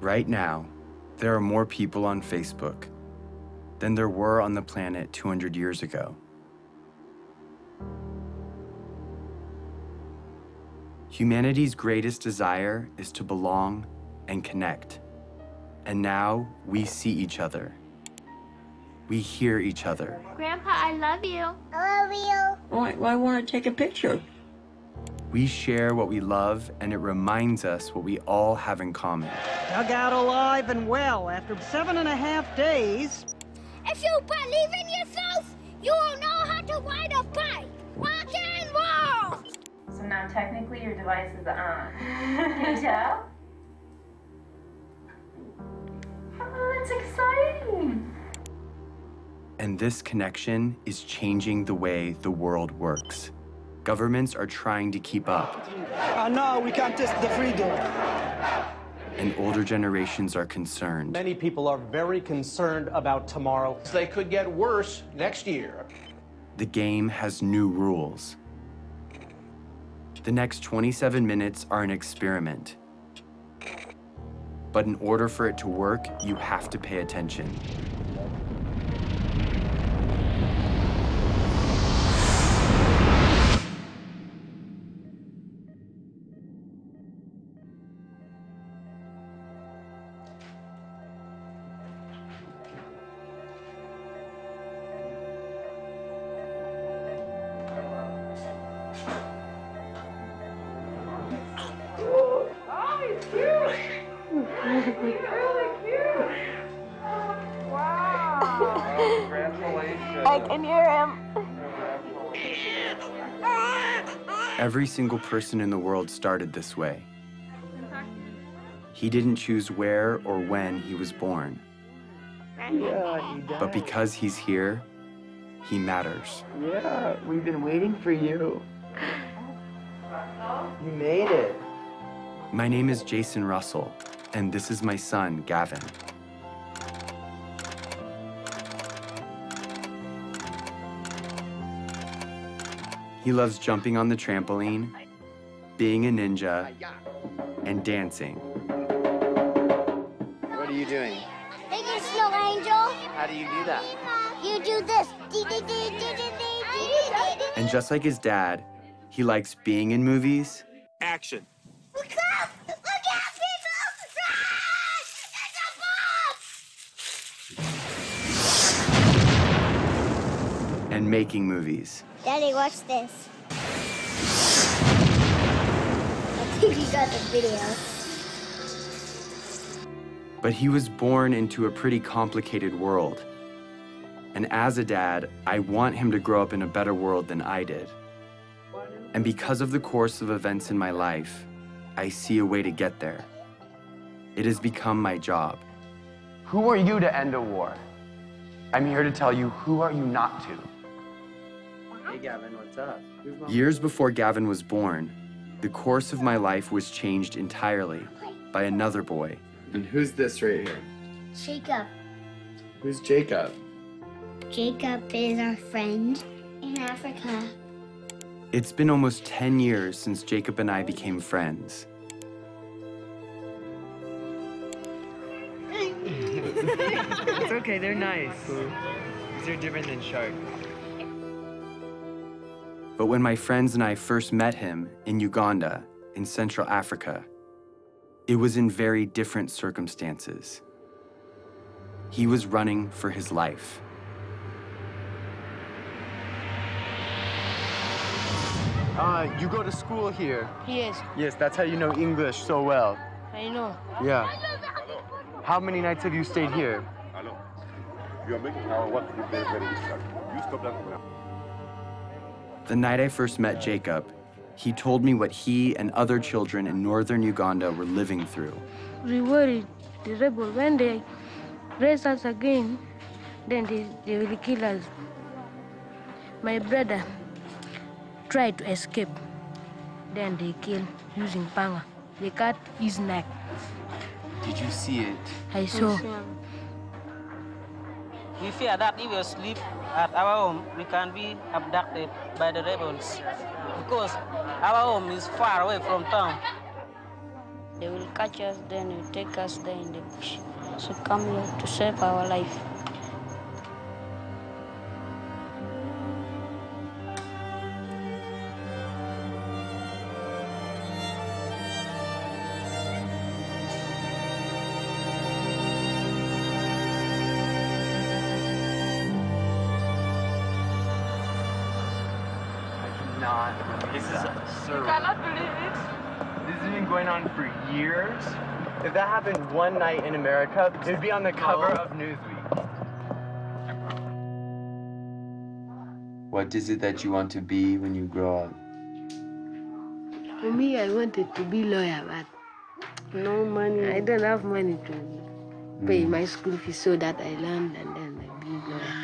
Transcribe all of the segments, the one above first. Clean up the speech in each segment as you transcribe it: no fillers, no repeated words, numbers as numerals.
Right now, there are more people on Facebook than there were on the planet 200 years ago. Humanity's greatest desire is to belong and connect. And now we see each other. We hear each other. Grandpa, I love you. I love you. Well, I want to take a picture. We share what we love, and it reminds us what we all have in common. Dug out alive and well after 7.5 days. If you believe in yourself, you will know how to ride a bike. Rock and roll! So now technically your device is on. Can you tell? Oh, that's exciting! And this connection is changing the way the world works. Governments are trying to keep up. No, we can't test the freedom. And older generations are concerned. Many people are very concerned about tomorrow. They could get worse next year. The game has new rules. The next 27 minutes are an experiment. But in order for it to work, you have to pay attention. I can hear him. Every single person in the world started this way. He didn't choose where or when he was born. Yeah, he died. But because he's here, he matters. Yeah, we've been waiting for you. You made it. My name is Jason Russell, and this is my son, Gavin. He loves jumping on the trampoline, being a ninja, and dancing. What are you doing? Making snow angel. How do you do that? You do this. And just like his dad, he likes being in movies. Action. Look out! Look out, people! Run! There's a bomb! And making movies. Daddy, watch this. I think you got the video. But he was born into a pretty complicated world. And as a dad, I want him to grow up in a better world than I did. And because of the course of events in my life, I see a way to get there. It has become my job. Who are you to end a war? I'm here to tell you, who are you not to? Hey, Gavin, what's up? Years before Gavin was born, the course of my life was changed entirely by another boy. And who's this right here? Jacob. Who's Jacob? Jacob is our friend in Africa. It's been almost 10 years since Jacob and I became friends. It's okay, they're nice. These are different than sharks. But when my friends and I first met him in Uganda, in Central Africa, it was in very different circumstances. He was running for his life. You go to school here. Yes. Yes, that's how you know English so well. I know. Yeah. How many nights have you stayed here? The night I first met Jacob, he told me what he and other children in northern Uganda were living through. We worried the rebel when they raise us again, then they will kill us. My brother tried to escape. Then they killed using panga. They cut his neck. Did you see it? I saw. We fear that if we sleep at our home, we can be abducted by the rebels because our home is far away from town. They will catch us, then will take us there in the bush. So come here to save our life. This is surreal. You cannot believe it. This has been going on for years. If that happened one night in America, it'd be on the cover of Newsweek. What is it that you want to be when you grow up? For me, I wanted to be lawyer, but no money. I don't have money to pay my school fees, so that I learned and then I be lawyer.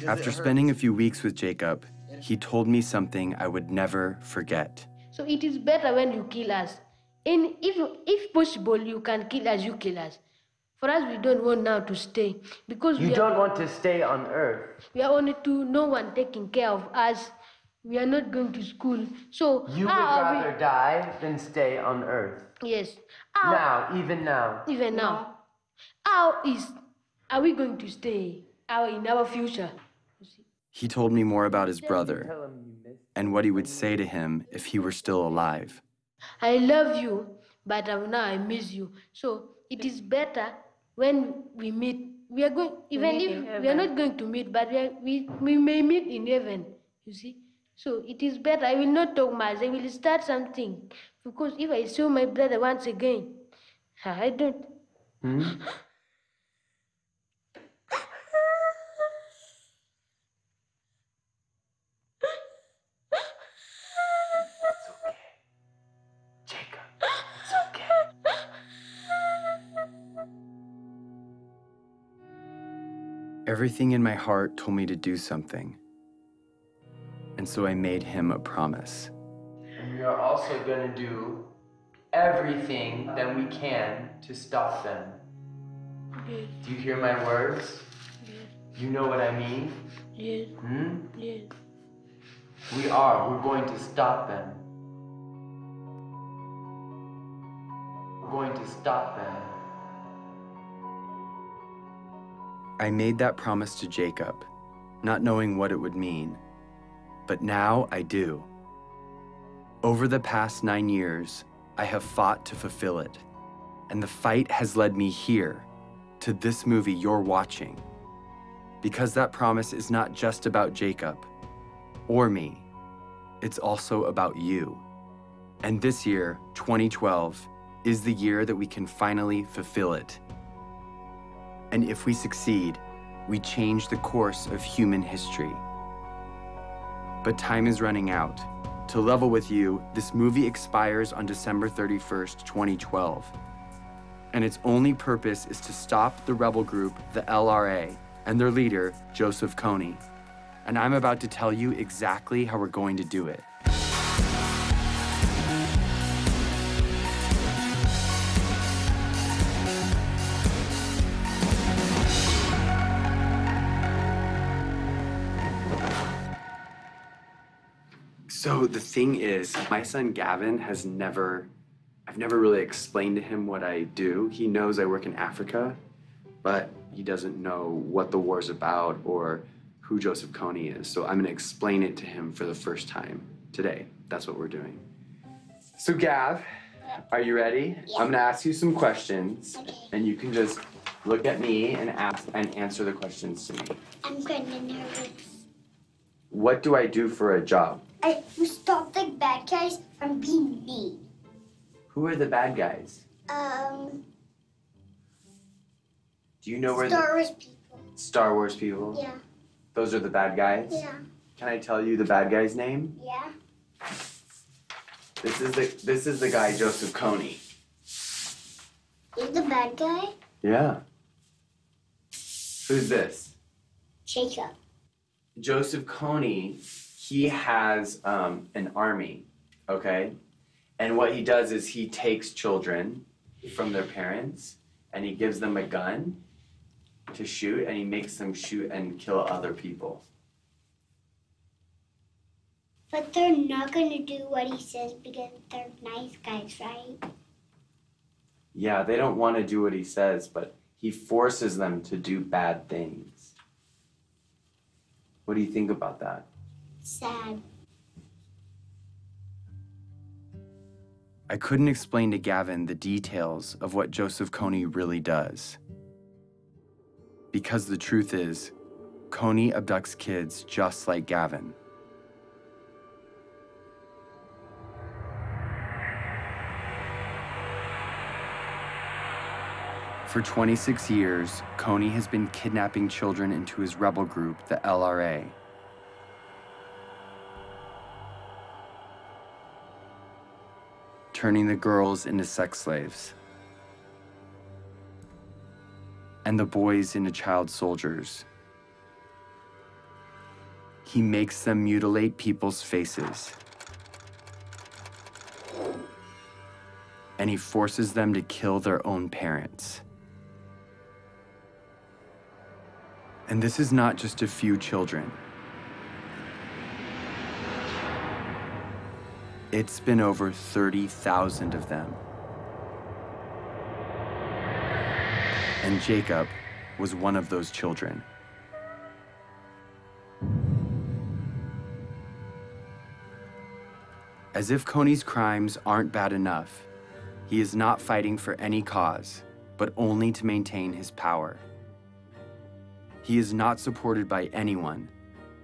After spending a few weeks with Jacob, he told me something I would never forget. So it is better when you kill us. And if possible, you can kill us, you kill us. For us, we don't want now to stay. Because you don't want to stay on Earth. We are only two, no one taking care of us. We are not going to school. So you would rather die than stay on Earth. Yes. Even now. Even now. Are we going to stay in our future? He told me more about his brother and what he would say to him if he were still alive. I love you, but now I miss you. So it is better when we meet. We are going, even if we are not going to meet, but we may meet in heaven, you see. So it is better. I will not talk much. I will start something. Because if I saw my brother once again, I don't. Everything in my heart told me to do something. And so I made him a promise. And we are also going to do everything that we can to stop them. Yes. Do you hear my words? Yes. You know what I mean? Yes. Yes. We're going to stop them. We're going to stop them. I made that promise to Jacob, not knowing what it would mean. But now I do. Over the past 9 years, I have fought to fulfill it. And the fight has led me here, to this movie you're watching. Because that promise is not just about Jacob or me. It's also about you. And this year, 2012, is the year that we can finally fulfill it. And if we succeed, we change the course of human history. But time is running out. To level with you, this movie expires on December 31st, 2012. And its only purpose is to stop the rebel group, the LRA, and their leader, Joseph Kony. And I'm about to tell you exactly how we're going to do it. So the thing is, my son Gavin I've never really explained to him what I do. He knows I work in Africa, but he doesn't know what the war's about or who Joseph Kony is. So I'm gonna explain it to him for the first time today. That's what we're doing. So Gav, are you ready? Yeah. I'm gonna ask you some questions, okay. And you can just look at me and answer the questions to me. I'm kind of nervous. What do I do for a job? I stop the bad guys from being mean. Who are the bad guys? Do you know where Star Wars people. Star Wars people? Yeah. Those are the bad guys? Yeah. Can I tell you the bad guy's name? Yeah. This is the guy Joseph Kony. He's the bad guy? Yeah. Who's this? Jacob. Joseph Kony, he has an army, okay? And what he does is he takes children from their parents and he gives them a gun to shoot, and he makes them shoot and kill other people. But they're not going to do what he says because they're nice guys, right? Yeah, they don't want to do what he says, but he forces them to do bad things. What do you think about that? Sad. I couldn't explain to Gavin the details of what Joseph Kony really does. Because the truth is, Kony abducts kids just like Gavin. For 26 years, Kony has been kidnapping children into his rebel group, the LRA. Turning the girls into sex slaves. And the boys into child soldiers. He makes them mutilate people's faces. And he forces them to kill their own parents. And this is not just a few children. It's been over 30,000 of them. And Jacob was one of those children. As if Kony's crimes aren't bad enough, he is not fighting for any cause, but only to maintain his power. He is not supported by anyone,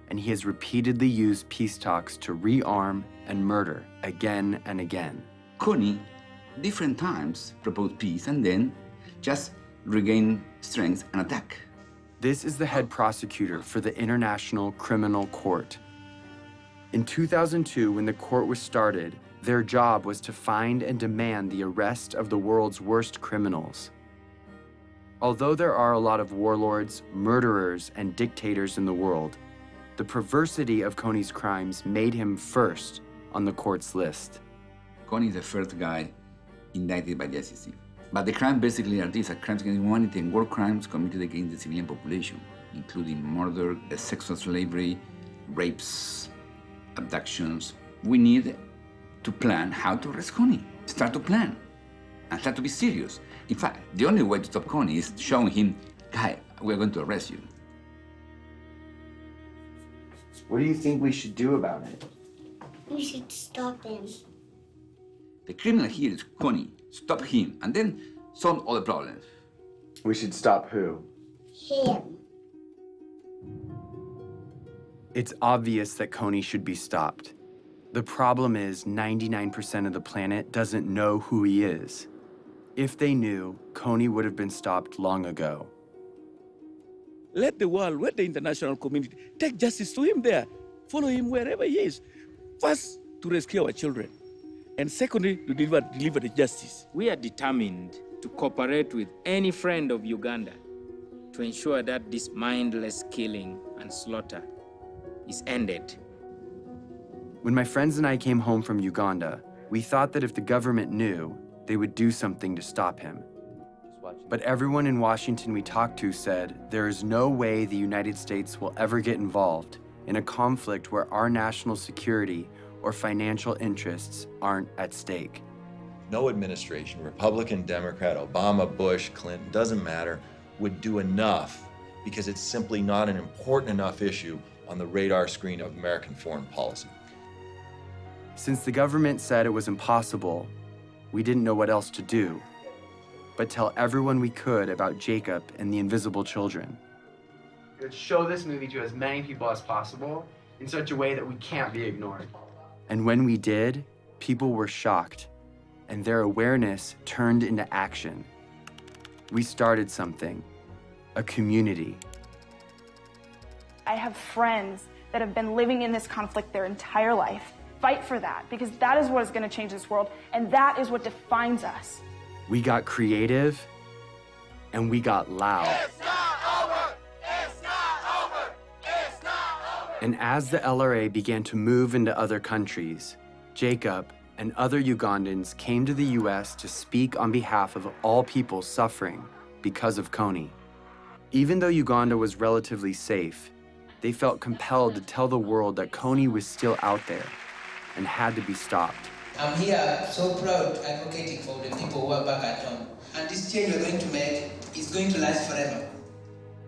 and he has repeatedly used peace talks to rearm and murder again and again. Kony, different times, proposed peace and then just regain strength and attack. This is the head prosecutor for the International Criminal Court. In 2002, when the court was started, their job was to find and demand the arrest of the world's worst criminals. Although there are a lot of warlords, murderers, and dictators in the world, the perversity of Kony's crimes made him first on the court's list. Kony is the first guy indicted by the ICC. But the crimes basically are these: crimes against humanity and war crimes committed against the civilian population, including murder, sexual slavery, rapes, abductions. We need to plan how to arrest Kony. Start to plan and start to be serious. In fact, the only way to stop Kony is showing him, guy, we're going to arrest you. What do you think we should do about it? We should stop him. The criminal here is Kony. Stop him, and then solve all the problems. We should stop who? Him. It's obvious that Kony should be stopped. The problem is 99% of the planet doesn't know who he is. If they knew, Kony would have been stopped long ago. Let the world, let the international community take justice to him there. Follow him wherever he is. First, to rescue our children. And secondly, to deliver the justice. We are determined to cooperate with any friend of Uganda to ensure that this mindless killing and slaughter is ended. When my friends and I came home from Uganda, we thought that if the government knew, they would do something to stop him. But everyone in Washington we talked to said there is no way the United States will ever get involved in a conflict where our national security or financial interests aren't at stake. No administration, Republican, Democrat, Obama, Bush, Clinton, doesn't matter, would do enough because it's simply not an important enough issue on the radar screen of American foreign policy. Since the government said it was impossible, we didn't know what else to do, but tell everyone we could about Jacob and the invisible children. Let's show this movie to as many people as possible in such a way that we can't be ignored. And when we did, people were shocked, and their awareness turned into action. We started something, a community. I have friends that have been living in this conflict their entire life. Fight for that, because that is what is going to change this world, and that is what defines us. We got creative, and we got loud. It's not over! It's not over! And as the LRA began to move into other countries, Jacob, and other Ugandans came to the US to speak on behalf of all people suffering because of Kony. Even though Uganda was relatively safe, they felt compelled to tell the world that Kony was still out there and had to be stopped. I'm here so proud advocating for the people who are back at home. And this change we're going to make is going to last forever.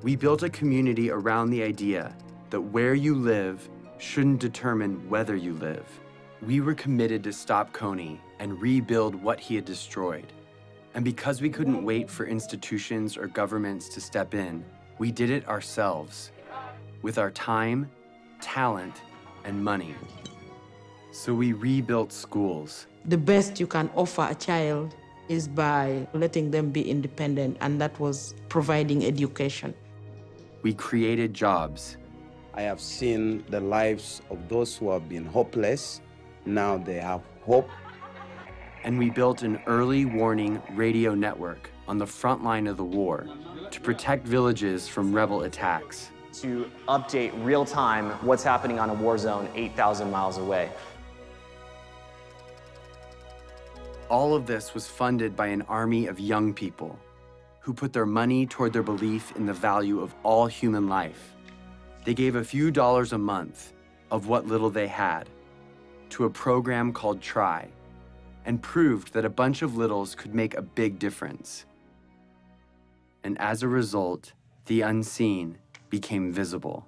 We built a community around the idea that where you live shouldn't determine whether you live. We were committed to stop Kony and rebuild what he had destroyed. And because we couldn't wait for institutions or governments to step in, we did it ourselves, with our time, talent, and money. So we rebuilt schools. The best you can offer a child is by letting them be independent, and that was providing education. We created jobs. I have seen the lives of those who have been hopeless. Now they have hope. And we built an early warning radio network on the front line of the war to protect villages from rebel attacks. To update real time what's happening on a war zone 8,000 miles away. All of this was funded by an army of young people who put their money toward their belief in the value of all human life. They gave a few dollars a month of what little they had to a program called Try, and proved that a bunch of littles could make a big difference. And as a result, the unseen became visible.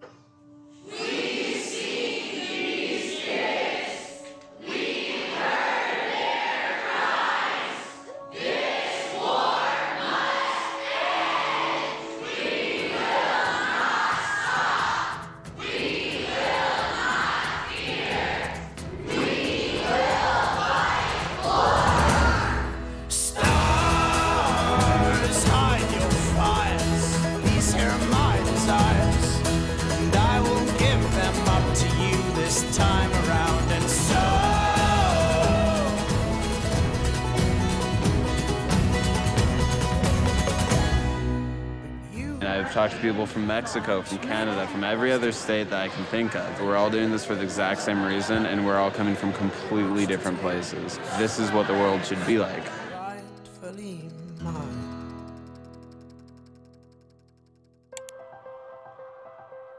Talked to people from Mexico, from Canada, from every other state that I can think of. We're all doing this for the exact same reason, and we're all coming from completely different places. This is what the world should be like.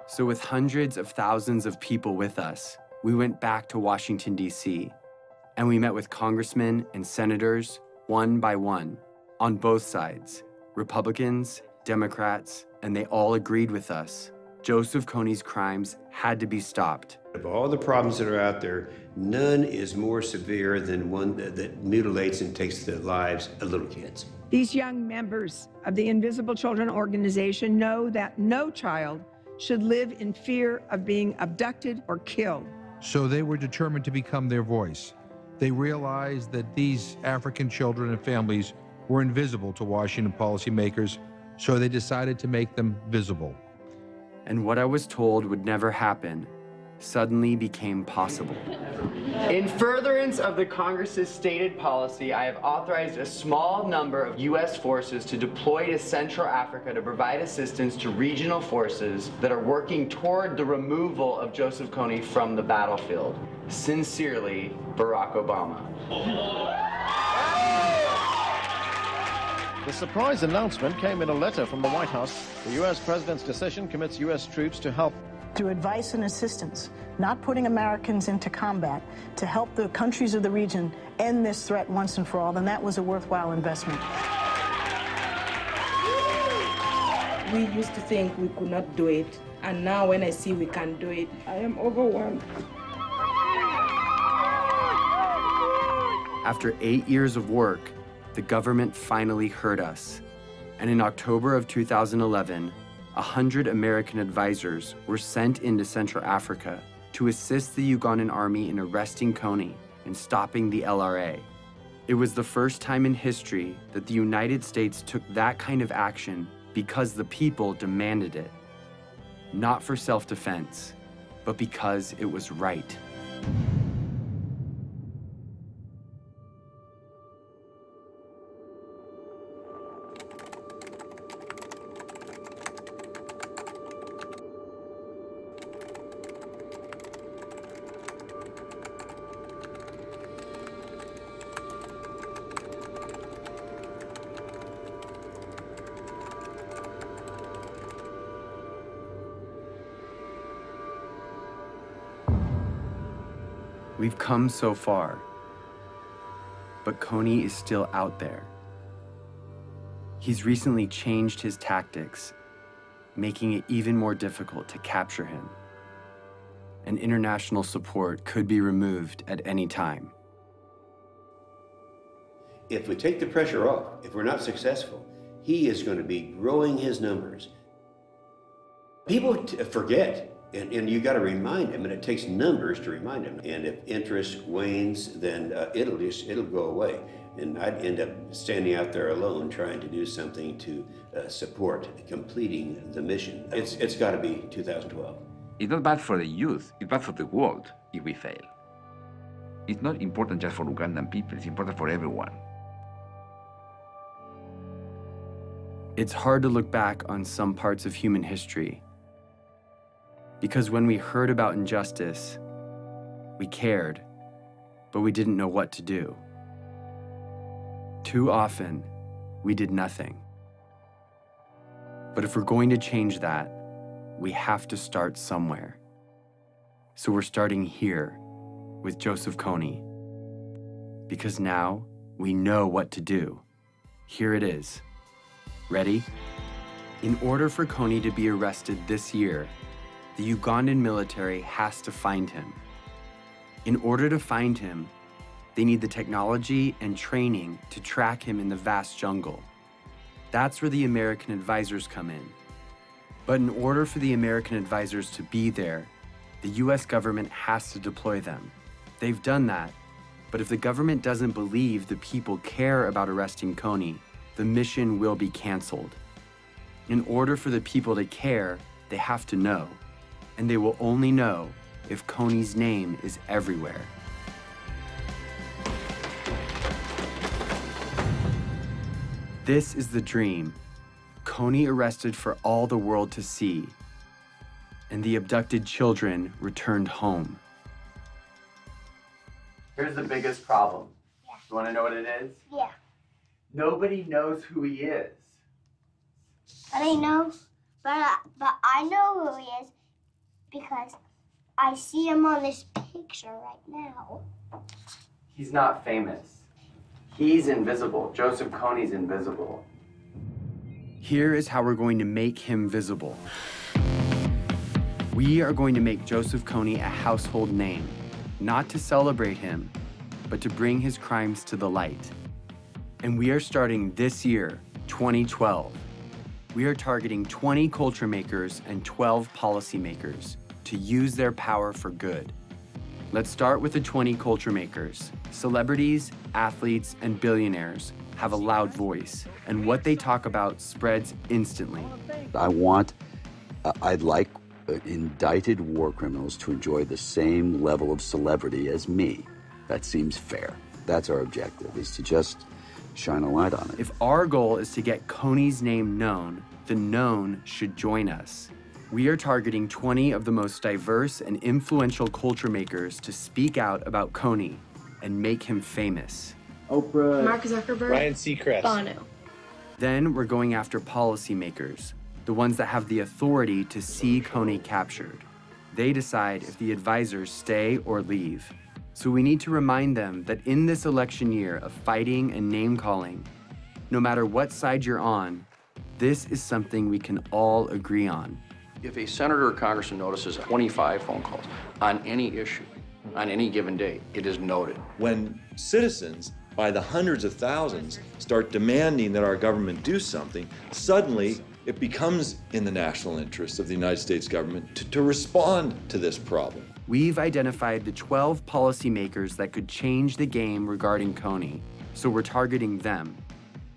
So with hundreds of thousands of people with us, we went back to Washington, D.C., and we met with congressmen and senators, one by one, on both sides, Republicans, Democrats, and they all agreed with us. Joseph Kony's crimes had to be stopped. Of all the problems that are out there, none is more severe than one that mutilates and takes the lives of little kids. These young members of the Invisible Children organization know that no child should live in fear of being abducted or killed. So they were determined to become their voice. They realized that these African children and families were invisible to Washington policymakers, so they decided to make them visible. And what I was told would never happen suddenly became possible. In furtherance of the Congress's stated policy, I have authorized a small number of U.S. forces to deploy to Central Africa to provide assistance to regional forces that are working toward the removal of Joseph Kony from the battlefield. Sincerely, Barack Obama. The surprise announcement came in a letter from the White House. The U.S. President's decision commits U.S. troops to help. Through advice and assistance, not putting Americans into combat, to help the countries of the region end this threat once and for all, then that was a worthwhile investment. We used to think we could not do it, and now when I see we can do it, I am overwhelmed. After 8 years of work, the government finally heard us. And in October of 2011, 100 American advisors were sent into Central Africa to assist the Ugandan army in arresting Kony and stopping the LRA. It was the first time in history that the United States took that kind of action because the people demanded it. Not for self-defense, but because it was right. We've come so far, but Kony is still out there. He's recently changed his tactics, making it even more difficult to capture him. And international support could be removed at any time. If we take the pressure off, if we're not successful, he is going to be growing his numbers. People forget, and you got to remind them, and it takes numbers to remind them. And if interest wanes, then it'll go away. And I'd end up standing out there alone trying to do something to support completing the mission. It's got to be 2012. It's not bad for the youth, it's bad for the world if we fail. It's not important just for Ugandan people, it's important for everyone. It's hard to look back on some parts of human history, because when we heard about injustice, we cared, but we didn't know what to do. Too often, we did nothing. But if we're going to change that, we have to start somewhere. So we're starting here with Joseph Kony, because now we know what to do. Here it is. Ready? In order for Kony to be arrested this year, the Ugandan military has to find him. In order to find him, they need the technology and training to track him in the vast jungle. That's where the American advisors come in. But in order for the American advisors to be there, the US government has to deploy them. They've done that, but if the government doesn't believe the people care about arresting Kony, the mission will be canceled. In order for the people to care, they have to know, and they will only know if Kony's name is everywhere. This is the dream. Kony arrested for all the world to see, and the abducted children returned home. Here's the biggest problem. Yeah. You want to know what it is? Yeah. Nobody knows who he is. But I know who he is because I see him on this picture right now. He's not famous. He's invisible. Joseph Kony's invisible. Here is how we're going to make him visible. We are going to make Joseph Kony a household name, not to celebrate him, but to bring his crimes to the light. And we are starting this year, 2012. We are targeting 20 culture makers and 12 policymakers to use their power for good. Let's start with the 20 culture makers. Celebrities, athletes, and billionaires have a loud voice, and what they talk about spreads instantly. I'd like indicted war criminals to enjoy the same level of celebrity as me. That seems fair. That's our objective, is to just shine a light on it. If our goal is to get Kony's name known, the known should join us. We are targeting 20 of the most diverse and influential culture makers to speak out about Kony and make him famous. Oprah, Mark Zuckerberg, Ryan Seacrest, Bono. Then we're going after policymakers, the ones that have the authority to see Kony captured. They decide if the advisors stay or leave. So we need to remind them that in this election year of fighting and name-calling, no matter what side you're on, this is something we can all agree on. If a senator or congressman notices 25 phone calls on any issue, on any given day, it is noted. When citizens, by the hundreds of thousands, start demanding that our government do something, suddenly it becomes in the national interest of the United States government to respond to this problem. We've identified the 12 policymakers that could change the game regarding Kony, so we're targeting them.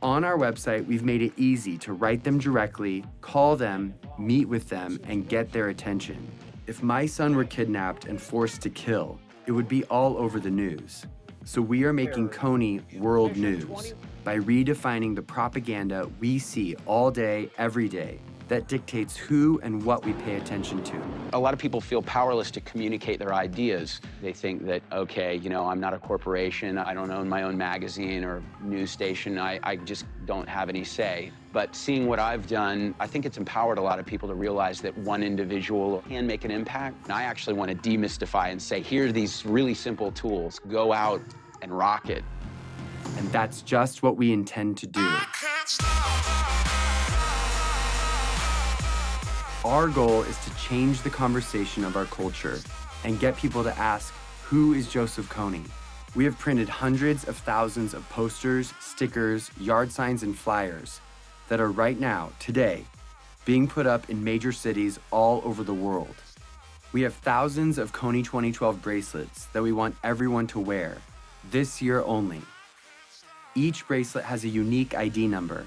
On our website, we've made it easy to write them directly, call them, meet with them, and get their attention. If my son were kidnapped and forced to kill, it would be all over the news. So we are making Kony world news by redefining the propaganda we see all day, every day, that dictates who and what we pay attention to. A lot of people feel powerless to communicate their ideas. They think that, okay, you know, I'm not a corporation, I don't own my own magazine or news station, I just don't have any say. But seeing what I've done, I think it's empowered a lot of people to realize that one individual can make an impact. And I actually want to demystify and say, here are these really simple tools. Go out and rock it. And that's just what we intend to do. Our goal is to change the conversation of our culture and get people to ask, who is Joseph Kony? We have printed hundreds of thousands of posters, stickers, yard signs, and flyers that are right now, today, being put up in major cities all over the world. We have thousands of Kony 2012 bracelets that we want everyone to wear, this year only. Each bracelet has a unique ID number.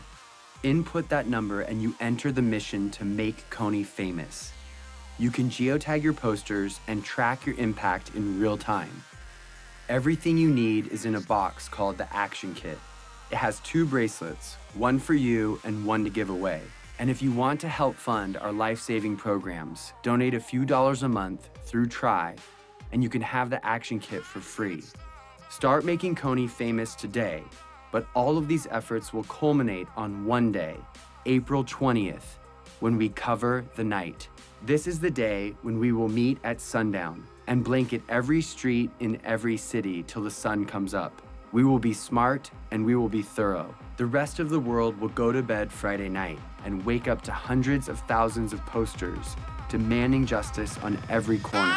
Input that number and you enter the mission to make Kony famous. You can geotag your posters and track your impact in real time. Everything you need is in a box called the Action Kit. It has 2 bracelets, one for you and one to give away. And if you want to help fund our life-saving programs, donate a few dollars a month through Try, and you can have the Action Kit for free. Start making Kony famous today. But all of these efforts will culminate on one day, April 20th, when we cover the night. This is the day when we will meet at sundown and blanket every street in every city till the sun comes up. We will be smart and we will be thorough. The rest of the world will go to bed Friday night and wake up to hundreds of thousands of posters demanding justice on every corner.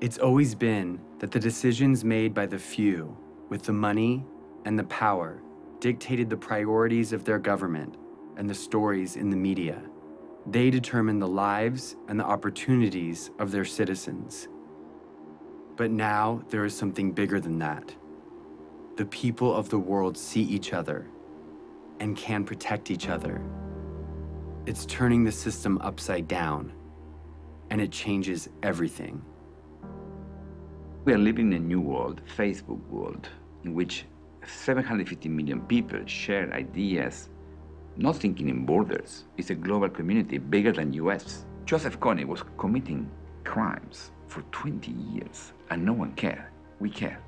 It's always been that the decisions made by the few with the money and the power dictated the priorities of their government and the stories in the media. They determine the lives and the opportunities of their citizens. But now there is something bigger than that. The people of the world see each other and can protect each other. It's turning the system upside down, and it changes everything. We are living in a new world, Facebook world, in which 750 million people share ideas, not thinking in borders. It's a global community bigger than US. Joseph Kony was committing crimes for 20 years, and no one cared. We care.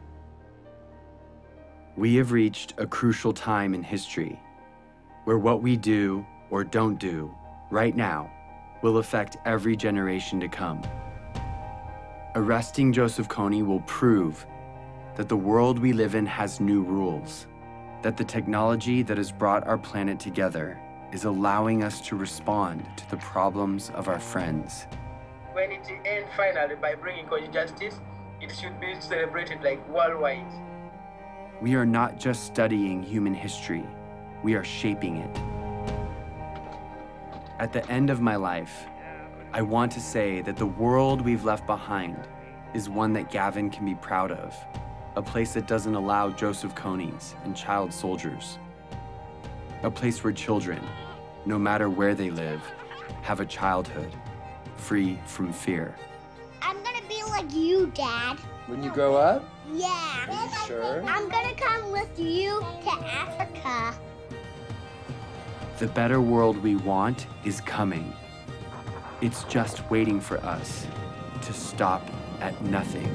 We have reached a crucial time in history where what we do or don't do right now will affect every generation to come. Arresting Joseph Kony will prove that the world we live in has new rules, that the technology that has brought our planet together is allowing us to respond to the problems of our friends. When it ends finally by bringing Kony justice, it should be celebrated like worldwide. We are not just studying human history, we are shaping it. At the end of my life, I want to say that the world we've left behind is one that Gavin can be proud of, a place that doesn't allow Joseph Konys and child soldiers, a place where children, no matter where they live, have a childhood free from fear. I'm gonna be like you, Dad. When you grow up? Yeah. Are you sure? I'm gonna come with you to Africa. The better world we want is coming. It's just waiting for us to stop at nothing.